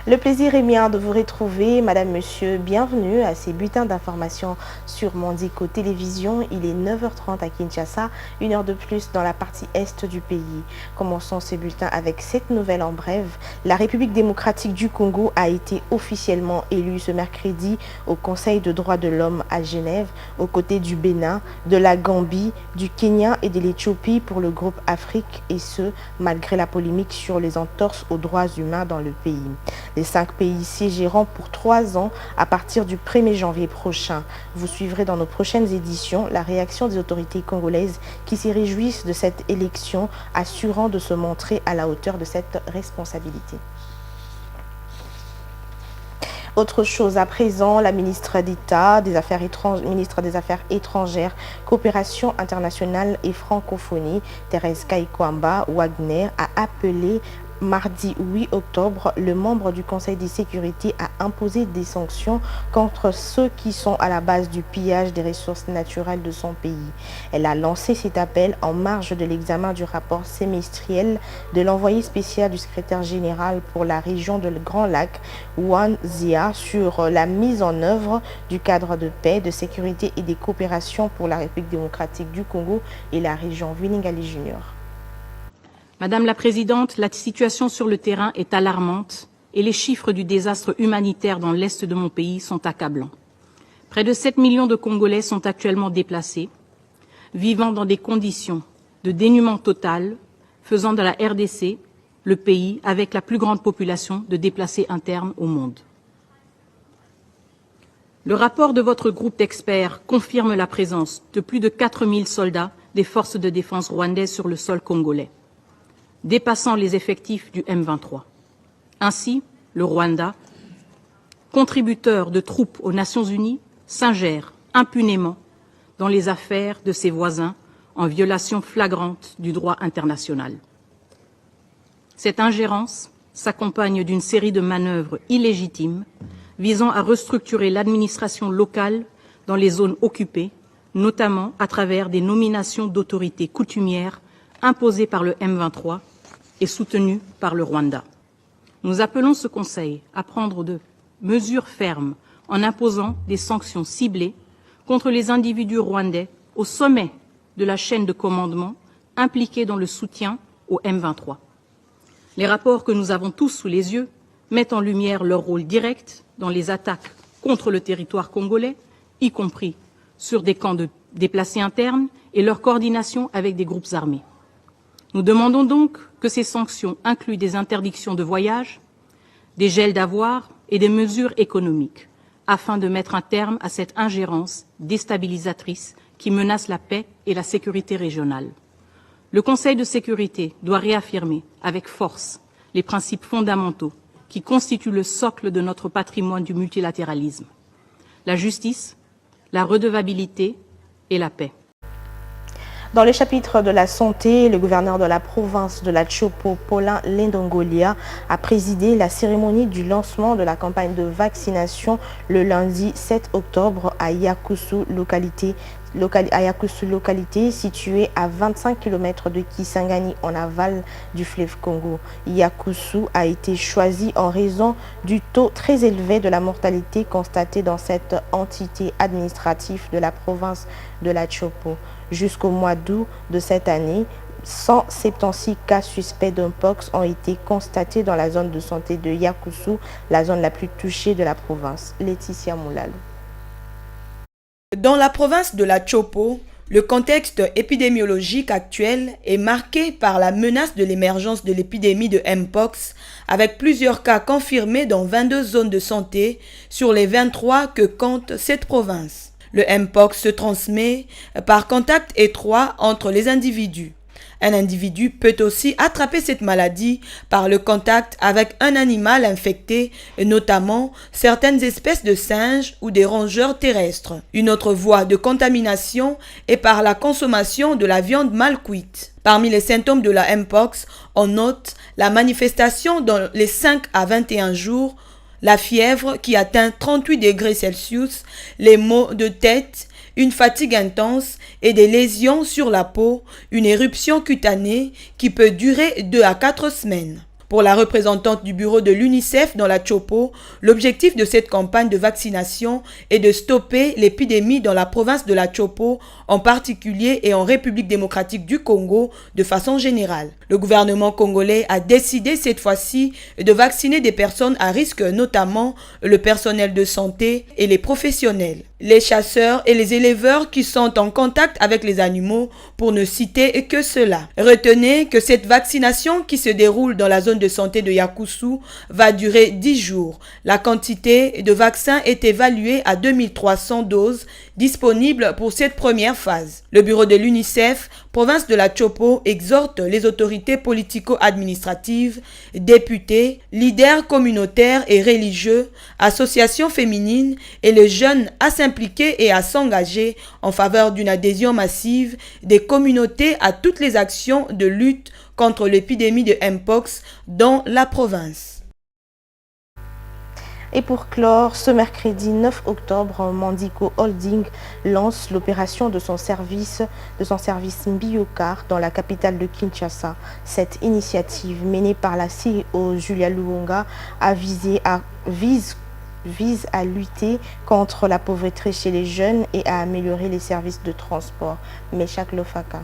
Le plaisir est mien de vous retrouver, madame, monsieur, bienvenue à ces bulletins d'information sur Mondico Télévision. Il est 9h30 à Kinshasa, une heure de plus dans la partie est du pays. Commençons ces bulletins avec cette nouvelle en brève. La République démocratique du Congo a été officiellement élue ce mercredi au Conseil de droits de l'homme à Genève, aux côtés du Bénin, de la Gambie, du Kenya et de l'Éthiopie pour le groupe Afrique, et ce, malgré la polémique sur les entorses aux droits humains dans le pays. Les 5 pays siégeront pour 3 ans à partir du 1er janvier prochain. Vous suivrez dans nos prochaines éditions la réaction des autorités congolaises qui se réjouissent de cette élection, assurant de se montrer à la hauteur de cette responsabilité. Autre chose à présent, la ministre d'État, ministre des Affaires étrangères, coopération internationale et francophonie, Thérèse Kaikwamba Wagner, a appelé mardi 8 octobre, le membre du Conseil de sécurité a imposé des sanctions contre ceux qui sont à la base du pillage des ressources naturelles de son pays. Elle a lancé cet appel en marge de l'examen du rapport semestriel de l'envoyé spécial du secrétaire général pour la région de le Grand Lac, Wan Zia, sur la mise en œuvre du cadre de paix, de sécurité et de coopération pour la République démocratique du Congo et la région Winingali Junior. Madame la Présidente, la situation sur le terrain est alarmante et les chiffres du désastre humanitaire dans l'est de mon pays sont accablants. Près de 7 millions de Congolais sont actuellement déplacés, vivant dans des conditions de dénuement total, faisant de la RDC le pays avec la plus grande population de déplacés internes au monde. Le rapport de votre groupe d'experts confirme la présence de plus de 4000 soldats des forces de défense rwandaises sur le sol congolais, dépassant les effectifs du M23. Ainsi, le Rwanda, contributeur de troupes aux Nations Unies, s'ingère impunément dans les affaires de ses voisins en violation flagrante du droit international. Cette ingérence s'accompagne d'une série de manœuvres illégitimes visant à restructurer l'administration locale dans les zones occupées, notamment à travers des nominations d'autorités coutumières imposées par le M23 et soutenues par le Rwanda. Nous appelons ce Conseil à prendre de mesures fermes en imposant des sanctions ciblées contre les individus rwandais au sommet de la chaîne de commandement impliqués dans le soutien au M23. Les rapports que nous avons tous sous les yeux mettent en lumière leur rôle direct dans les attaques contre le territoire congolais, y compris sur des camps de déplacés internes et leur coordination avec des groupes armés. Nous demandons donc que ces sanctions incluent des interdictions de voyage, des gels d'avoirs et des mesures économiques, afin de mettre un terme à cette ingérence déstabilisatrice qui menace la paix et la sécurité régionale. Le Conseil de sécurité doit réaffirmer avec force les principes fondamentaux qui constituent le socle de notre patrimoine du multilatéralisme: la justice, la redevabilité et la paix. Dans le chapitre de la santé, le gouverneur de la province de la Chopo, Paulin Lendongolia, a présidé la cérémonie du lancement de la campagne de vaccination le lundi 7 octobre à Yakusu, localité située à 25 km de Kisangani en aval du fleuve Congo. Yakusu a été choisi en raison du taux très élevé de la mortalité constatée dans cette entité administrative de la province de la Chopo. Jusqu'au mois d'août de cette année, 176 cas suspects d'Mpox ont été constatés dans la zone de santé de Yakusu, la zone la plus touchée de la province. Laetitia Moulal. Dans la province de la Chopo, le contexte épidémiologique actuel est marqué par la menace de l'émergence de l'épidémie de Mpox, avec plusieurs cas confirmés dans 22 zones de santé sur les 23 que compte cette province. Le Mpox se transmet par contact étroit entre les individus. Un individu peut aussi attraper cette maladie par le contact avec un animal infecté, et notamment certaines espèces de singes ou des rongeurs terrestres. Une autre voie de contamination est par la consommation de la viande mal cuite. Parmi les symptômes de la Mpox, on note la manifestation dans les 5 à 21 jours, la fièvre qui atteint 38 degrés Celsius, les maux de tête, une fatigue intense et des lésions sur la peau, une éruption cutanée qui peut durer 2 à 4 semaines. Pour la représentante du bureau de l'UNICEF dans la Chopo, l'objectif de cette campagne de vaccination est de stopper l'épidémie dans la province de la Chopo, en particulier et en République démocratique du Congo de façon générale. Le gouvernement congolais a décidé cette fois-ci de vacciner des personnes à risque, notamment le personnel de santé et les professionnels, les chasseurs et les éleveurs qui sont en contact avec les animaux, pour ne citer que cela. Retenez que cette vaccination qui se déroule dans la zone de santé de Yakousou va durer 10 jours. La quantité de vaccins est évaluée à 2300 doses disponibles pour cette première phase. Le bureau de l'UNICEF, province de la Chopo, exhorte les autorités politico-administratives, députés, leaders communautaires et religieux, associations féminines et les jeunes à s'impliquer et à s'engager en faveur d'une adhésion massive des communautés à toutes les actions de lutte contre l'épidémie de Mpox dans la province. Et pour clore, ce mercredi 9 octobre, Mandico Holding lance l'opération de son service Mbiocar dans la capitale de Kinshasa. Cette initiative menée par la CEO Julia Luonga vise à lutter contre la pauvreté chez les jeunes et à améliorer les services de transport. Meshak Lofaka.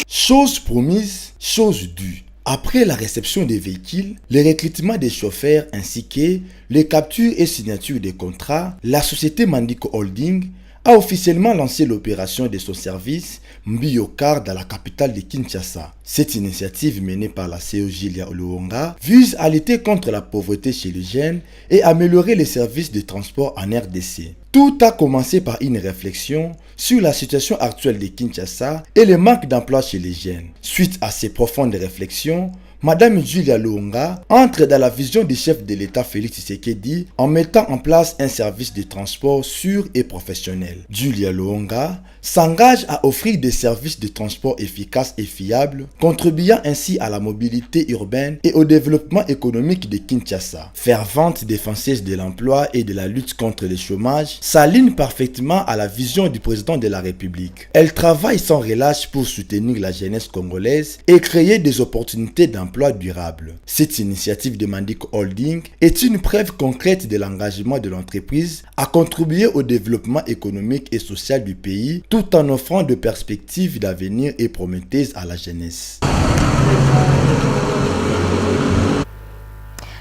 Chose promise, chose due. Après la réception des véhicules, le recrutement des chauffeurs ainsi que les captures et signatures des contrats, la société Mandico Holding a officiellement lancé l'opération de son service Mbiocar dans la capitale de Kinshasa. Cette initiative menée par la CEO Julia Luonga vise à lutter contre la pauvreté chez les jeunes et améliorer les services de transport en RDC. Tout a commencé par une réflexion sur la situation actuelle de Kinshasa et le manque d'emploi chez les jeunes. Suite à ces profondes réflexions, Madame Julia Luonga entre dans la vision du chef de l'État Félix Tshisekedi en mettant en place un service de transport sûr et professionnel. Julia Luonga s'engage à offrir des services de transport efficaces et fiables, contribuant ainsi à la mobilité urbaine et au développement économique de Kinshasa. Fervente défenseuse de l'emploi et de la lutte contre le chômage, s'aligne parfaitement à la vision du président de la République. Elle travaille sans relâche pour soutenir la jeunesse congolaise et créer des opportunités d'emploi durable. Cette initiative de Mandico Holding est une preuve concrète de l'engagement de l'entreprise à contribuer au développement économique et social du pays tout en offrant de perspectives d'avenir et prometteuses à la jeunesse.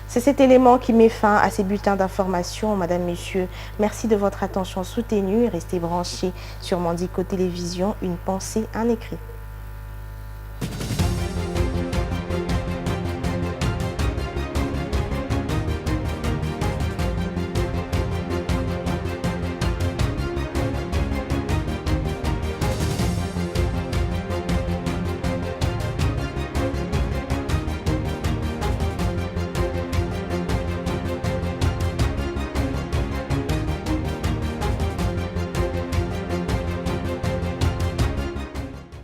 C'est cet élément qui met fin à ces bulletins d'information. Madame, Messieurs, merci de votre attention soutenue. Restez branchés sur Mandico Télévision. Une pensée, un écrit.